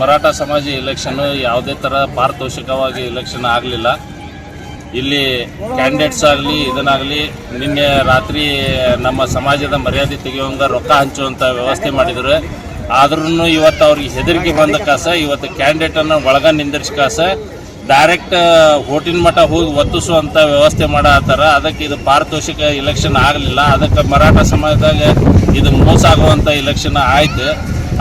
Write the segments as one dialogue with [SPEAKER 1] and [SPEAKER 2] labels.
[SPEAKER 1] ಮರಾಠ ಸಮಾಜ ಎಲೆಕ್ಷನ್ ಯಾವುದೇ ಥರ ಪಾರದರ್ಶಕವಾಗಿ ಎಲೆಕ್ಷನ್ ಆಗಲಿಲ್ಲ. ಇಲ್ಲಿ ಕ್ಯಾಂಡಿಡೇಟ್ಸ್ ಆಗಲಿ ಇದನ್ನಾಗಲಿ ನಿನ್ನೆ ರಾತ್ರಿ ನಮ್ಮ ಸಮಾಜದ ಮರ್ಯಾದೆ ತೆಗೆಯುವಂಗೆ ರೊಕ್ಕ ಹಂಚುವಂಥ ವ್ಯವಸ್ಥೆ ಮಾಡಿದ್ರು. ಆದ್ರೂ ಇವತ್ತು ಅವ್ರಿಗೆ ಹೆದರಿಕೆ ಬಂದ ಕಾಸ ಇವತ್ತು ಕ್ಯಾಂಡಿಡೇಟನ್ನು ಒಳಗ ನಿಂದಿರಿಸ್ಕಾಸ ಡೈರೆಕ್ಟ್ ಹೋಟಿನ ಮಟ್ಟ ಹೋಗಿ ಒತ್ತಿಸುವಂಥ ವ್ಯವಸ್ಥೆ ಮಾಡತ್ತಾರ. ಅದಕ್ಕೆ ಇದು ಪಾರದರ್ಶಕ ಎಲೆಕ್ಷನ್ ಆಗಲಿಲ್ಲ. ಅದಕ್ಕೆ ಮರಾಠ ಸಮಾಜದಾಗ ಇದು ಮೋಸ ಆಗುವಂಥ ಎಲೆಕ್ಷನ್ ಆಯ್ತು.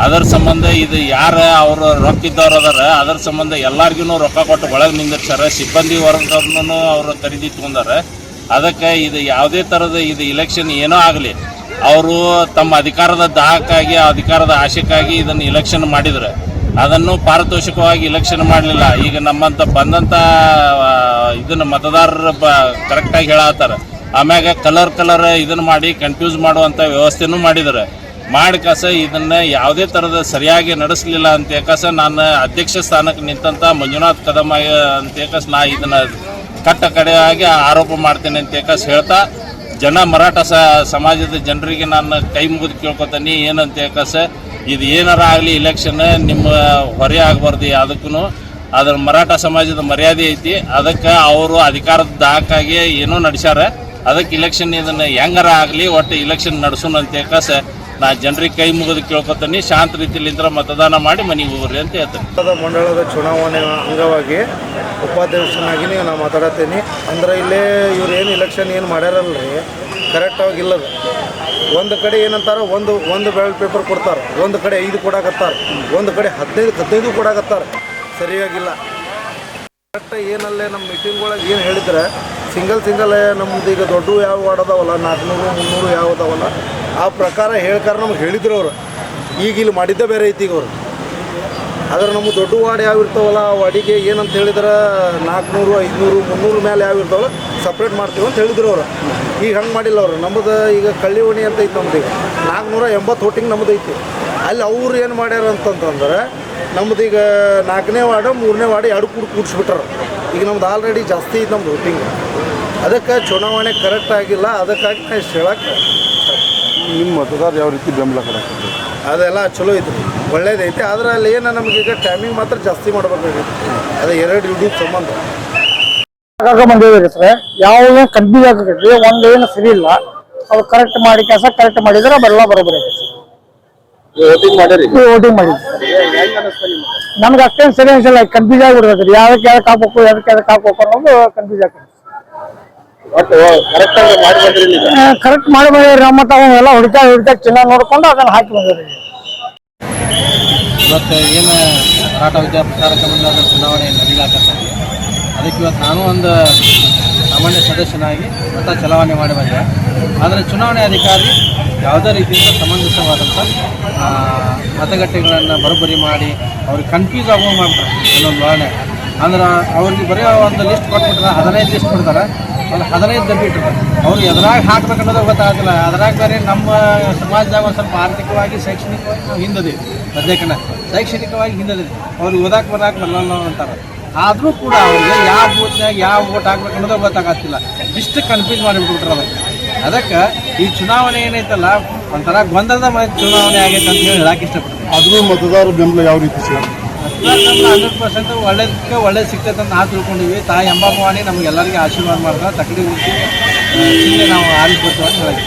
[SPEAKER 1] ಅದರ ಸಂಬಂಧ ಇದು ಯಾರು ಅವರು ರೊಕ್ಕ ಇದ್ದವ್ರು ಅದಾರ ಅದರ ಸಂಬಂಧ ಎಲ್ಲರಿಗೂ ರೊಕ್ಕ ಕೊಟ್ಟು ಒಳಗೆ ನಿಂದಿರ್ಸಾರ. ಸಿಬ್ಬಂದಿ ವರ್ಗದವ್ರನ್ನೂ ಅವರು ಖರೀದಿ ತೊಗೊಂಡಾರ. ಅದಕ್ಕೆ ಇದು ಯಾವುದೇ ಥರದ ಇದು ಇಲೆಕ್ಷನ್ ಏನೋ ಆಗಲಿ ಅವರು ತಮ್ಮ ಅಧಿಕಾರದ ದಾಹಕ್ಕಾಗಿ ಅಧಿಕಾರದ ಆಶೆಕ್ಕಾಗಿ ಇದನ್ನು ಇಲೆಕ್ಷನ್ ಮಾಡಿದ್ರು. ಅದನ್ನು ಪಾರದರ್ಶಕವಾಗಿ ಇಲೆಕ್ಷನ್ ಮಾಡಲಿಲ್ಲ. ಈಗ ನಮ್ಮಂತ ಬಂದಂಥ ಇದನ್ನು ಮತದಾರರು ಕರೆಕ್ಟಾಗಿ ಹೇಳತ್ತಾರ. ಆಮ್ಯಾಗ ಕಲರ್ ಇದನ್ನು ಮಾಡಿ ಕನ್ಫ್ಯೂಸ್ ಮಾಡುವಂಥ ವ್ಯವಸ್ಥೆನೂ ಮಾಡಿದ್ದಾರೆ. ಮಾಡಿಕಾಸ ಇದನ್ನು ಯಾವುದೇ ಥರದ ಸರಿಯಾಗಿ ನಡೆಸಲಿಲ್ಲ ಅಂತ ಯಾಕಸ ನಾನು ಅಧ್ಯಕ್ಷ ಸ್ಥಾನಕ್ಕೆ ನಿಂತಂಥ ಮಂಜುನಾಥ್ ಕದಮ್ ಅಂತ ಯಾಕಸ ನಾ ಇದನ್ನು ಕಟ್ಟ ಕಡೆಯಾಗಿ ಆರೋಪ ಮಾಡ್ತೇನೆ ಅಂತ ಯಾಕಸ ಹೇಳ್ತಾ ಮರಾಠ ಸಮಾಜದ ಜನರಿಗೆ ನಾನು ಕೈ ಮುಗಿದು ಕೇಳ್ಕೊತೀನಿ ಏನಂತ ಯಾಕಸ ಇದು ಏನಾರ ಆಗಲಿ ಇಲೆಕ್ಷನ್ ನಿಮ್ಮ ಹೊರೆ ಆಗಬಾರ್ದು. ಅದಕ್ಕೂ ಅದ್ರ ಮರಾಠ ಸಮಾಜದ ಮರ್ಯಾದೆ ಐತಿ. ಅದಕ್ಕೆ ಅವರು ಅಧಿಕಾರದ ದಾಹಕ್ಕಾಗಿ ಏನೋ ನಡೆಸ್ಯಾರ. ಅದಕ್ಕೆ ಇಲೆಕ್ಷನ್ ಇದನ್ನು ಹೆಂಗಾರ ಆಗಲಿ ಒಟ್ಟು ಇಲೆಕ್ಷನ್ ನಡೆಸೋಣ ಅಂತ ಯಾಕಸ ನಾ ಜನರಿಗೆ ಕೈ ಮುಗಿದು ಕೇಳ್ಕೊತೀನಿ. ಶಾಂತ ರೀತಿಯಿಂದ ಮತದಾನ ಮಾಡಿ ಮನೆಗೆ ಹೋಗ್ರಿ ಅಂತ ಹೇಳ್ತೀನಿ.
[SPEAKER 2] ಮಂಡಳದ ಚುನಾವಣೆ ಅಂಗವಾಗಿ ಉಪಾಧ್ಯಕ್ಷನಾಗಿ ನಾನು ಮಾತಾಡತ್ತೀನಿ. ಅಂದ್ರೆ ಇಲ್ಲೇ ಇವ್ರು ಏನು ಇಲೆಕ್ಷನ್ ಏನು ಮಾಡ್ಯಾರಲ್ರಿ ಕರೆಕ್ಟಾಗಿ ಇಲ್ಲದ. ಒಂದು ಕಡೆ ಏನಂತಾರೆ ಒಂದು ಬ್ಯಾಲೆಟ್ ಪೇಪರ್ ಕೊಡ್ತಾರೆ, ಒಂದು ಕಡೆ 5 ಕೊಡಾಕತ್ತಾರೆ, ಒಂದು ಕಡೆ 15 ಕೊಡಾಕತ್ತಾರೆ. ಸರಿಯಾಗಿಲ್ಲ. ಕರೆಕ್ಟ್ ಏನಲ್ಲೇ ನಮ್ಮ ಮೀಟಿಂಗ್ಗಳಿಗೆ ಏನು ಹೇಳಿದ್ರೆ ಸಿಂಗಲ್ ನಮ್ಮದು ಈಗ ದೊಡ್ಡ ಯಾವ ವಾರ್ಡ್ ಅದಾವಲ್ಲ 400 300 ಯಾವ ಅದಾವಲ್ಲ ಆ ಪ್ರಕಾರ ಹೇಳ್ಕಾರ ನಮ್ಗೆ ಹೇಳಿದ್ರು ಅವರು. ಈಗ ಇಲ್ಲಿ ಮಾಡಿದ್ದೇ ಬೇರೆ ಐತಿ ಈಗ ಅವರು. ಆದರೆ ನಮ್ಮ ದೊಡ್ಡ ವಾರ್ಡ್ ಯಾವ ಇರ್ತಾವಲ್ಲ ಆ ವಾರ್ಡಿಗೆ ಏನಂತ ಹೇಳಿದ್ರೆ 400 500 300 ಮೇಲೆ ಯಾವ ಇರ್ತಾವಲ್ಲ ಸಪ್ರೇಟ್ ಮಾಡ್ತೀವಿ ಅಂತ ಹೇಳಿದ್ರು ಅವರು. ಈಗ ಹಂಗೆ ಮಾಡಿಲ್ಲ ಅವರು. ನಮ್ಮದು ಈಗ ಕಳ್ಳಿವಣಿ ಅಂತ ಐತೆ ನಮ್ದು. ಈಗ 480 ವೋಟಿಂಗ್ ನಮ್ಮದು ಐತಿ. ಅಲ್ಲಿ ಅವ್ರು ಏನು ಮಾಡ್ಯಾರ ಅಂತಂತಂದ್ರೆ ನಮ್ಮದು ಈಗ 4ನೇ ವಾರ್ಡು 3ನೇ ವಾರ್ಡು 2 ಕೂಡಿಸ್ಬಿಟ್ಟಾರ. ಈಗ ನಮ್ದು ಆಲ್ರೆಡಿ ಜಾಸ್ತಿ ಐತೆ ನಮ್ದು ವೋಟಿಂಗ್. ಅದಕ್ಕೆ ಚುನಾವಣೆ ಕರೆಕ್ಟ್ ಆಗಿಲ್ಲ. ಅದಕ್ಕಾಗಿ ನಾ ಇಷ್ಟು ಹೇಳಕ್ಕೆ
[SPEAKER 3] ನಿಮ್ಮ ಮತದಾರ ಯಾವ ರೀತಿ ಬೆಂಬಲ ಕೊಡಕ್ಕೆ
[SPEAKER 2] ಅದೆಲ್ಲ ಚಲೋ ಐತಿ, ಒಳ್ಳೇದೈತಿ. ಆದರೆ ಅಲ್ಲಿ ಏನು ನಮಗೀಗ ಟೈಮಿಂಗ್ ಮಾತ್ರ ಜಾಸ್ತಿ ಮಾಡಬೇಕಾಗೈತಿ. ಅದು 2 ಯೂಟ್ಯೂಬ್ ಸಂಬಂಧ
[SPEAKER 4] ಬಂದಿದ್ದೀರಿ ಸರ್. ಯಾವುದೇ ಕನ್ಫ್ಯೂಸ್ ಆಗೈತಿ. ಒಂದು ಏನು ಸರಿ ಇಲ್ಲ. ಅದು ಕರೆಕ್ಟ್ ಮಾಡಿ ಕೆಲಸ ಕರೆಕ್ಟ್ ಮಾಡಿದ್ರೆ ಅವೆಲ್ಲ ಬರೋಬರಿ ಆಗೈತಿ. ವೋಟಿಂಗ್ ಮಾಡಿದ್ರಿ ನಮ್ಗೆ ಅಷ್ಟೇನು ಸರಿ ಅನ್ಸಲ್ಲ. ಕನ್ಫ್ಯೂಸ್ ಆಗಿಬಿಡ್ತೈತಿ. ಯಾವ್ದಕ್ಕೆ ಹಾಕ್ಬೇಕು ಯಾವ್ದಕ್ಕೆ ಹಾಕ್ಬೇಕು ಅನ್ನೋದು ಕನ್ಫ್ಯೂಸ್ ಆಗ್ತದೆ. ಕರೆಕ್ಟ್ ಮಾಡಿ ಬಂದಿರಿ. ಮತ್ತೆ ಅವೆಲ್ಲ ಹುಡುಕ ಚಿನ್ನ ನೋಡ್ಕೊಂಡು ಅದನ್ನ ಹಾಕಿ ಬಂದಿರಿ.
[SPEAKER 5] ಇವತ್ತು ಏನು ಮರಾಠ ವಿದ್ಯಾಪ್ರಸಾರಕ ಮಂಡಳದ ಚುನಾವಣೆ ನಡೀಲಾಕತ್ತೀವಿ. ಅದಕ್ಕೆ ಇವತ್ತು ನಾನು ಒಂದು ಸಾಮಾನ್ಯ ಸದಸ್ಯನಾಗಿ ಮತ ಚಲಾವಣೆ ಮಾಡಿ ಬಂದೆ. ಆದರೆ ಚುನಾವಣೆ ಅಧಿಕಾರಿ ಯಾವುದೇ ರೀತಿಯಿಂದ ಸಮಂಜಸವಾದಂಥ ಮತಗಟ್ಟೆಗಳನ್ನು ಬರೋಬ್ಬರಿ ಮಾಡಿ ಅವ್ರಿಗೆ ಕನ್ಫ್ಯೂಸ್ ಆಗೋ ಮಾಡ್ತಾರೆ. ಇನ್ನೊಂದು ವರ್ಣೆ ಅಂದ್ರೆ ಅವ್ರಿಗೆ ಬರೀ ಒಂದು ಲಿಸ್ಟ್ ಕೊಟ್ಬಿಟ್ರೆ 15 ಲಿಸ್ಟ್ ಕೊಡ್ತಾರೆ. ಒಂದು 15 ದಬ್ಬಿಟ್ಟಿರ್ತಾರೆ. ಅವ್ರು ಎದ್ರಾಗ ಹಾಕ್ಬೇಕನ್ನೋದು ಗೊತ್ತಾಗಲ್ಲ. ಅದ್ರಾಗ ಬೇರೆ ನಮ್ಮ ಸಮಾಜದಾಗ ಒಂದು ಸ್ವಲ್ಪ ಆರ್ಥಿಕವಾಗಿ ಶೈಕ್ಷಣಿಕವಾಗಿ ನಾವು ಹಿಂದದೀವಿ. ಸದ್ಯಕ್ಕೆ ಶೈಕ್ಷಣಿಕವಾಗಿ ಹಿಂದದೀವಿ. ಅವ್ರಿಗೆ ಓದಾಕೆ ಬರಲ್ಲ ಅಂತಾರೆ. ಆದರೂ ಕೂಡ ಅವ್ರಿಗೆ ಯಾವ ಬೂತ್ನಾಗ ಯಾವ ವೋಟ್ ಹಾಕ್ಬೇಕು ಅನ್ನೋದು ಗೊತ್ತಾಗತ್ತಿಲ್ಲ. ಇಷ್ಟು ಕನ್ಫ್ಯೂಸ್ ಮಾಡಿಬಿಟ್ಬಿಟ್ರೆ ಅದಕ್ಕೆ ಈ ಚುನಾವಣೆ ಏನೈತಲ್ಲ ಒಂಥರ ಗೊಂದಲದ ಚುನಾವಣೆ ಆಗೈತೆ ಅಂತ ಹೇಳಿ ಹೇಳಕ್ಕೆ ಇಷ್ಟಪಡ್ತೀನಿ.
[SPEAKER 3] ಆದರೂ ಮತದಾರ ಬೆಂಬಲ ಯಾವ ರೀತಿ ಸಿಗುತ್ತೆ?
[SPEAKER 5] 100% ಒಳ್ಳೇದು ಸಿಗ್ತೈತೆ ಅಂತ ನಾವು ತಿಳ್ಕೊಂಡಿವಿ. ತಾಯಿ ಅಂಬಾಭವಾನಿ ನಮಗೆಲ್ಲರಿಗೆ ಆಶೀರ್ವಾದ ಮಾಡ್ತಾರೆ. ತಕ್ಕಡಿ ಉಳಿಸಿ ನಾವು ಆರಿಸ್ಬೇಕು ಅಂತ ಹೇಳಿ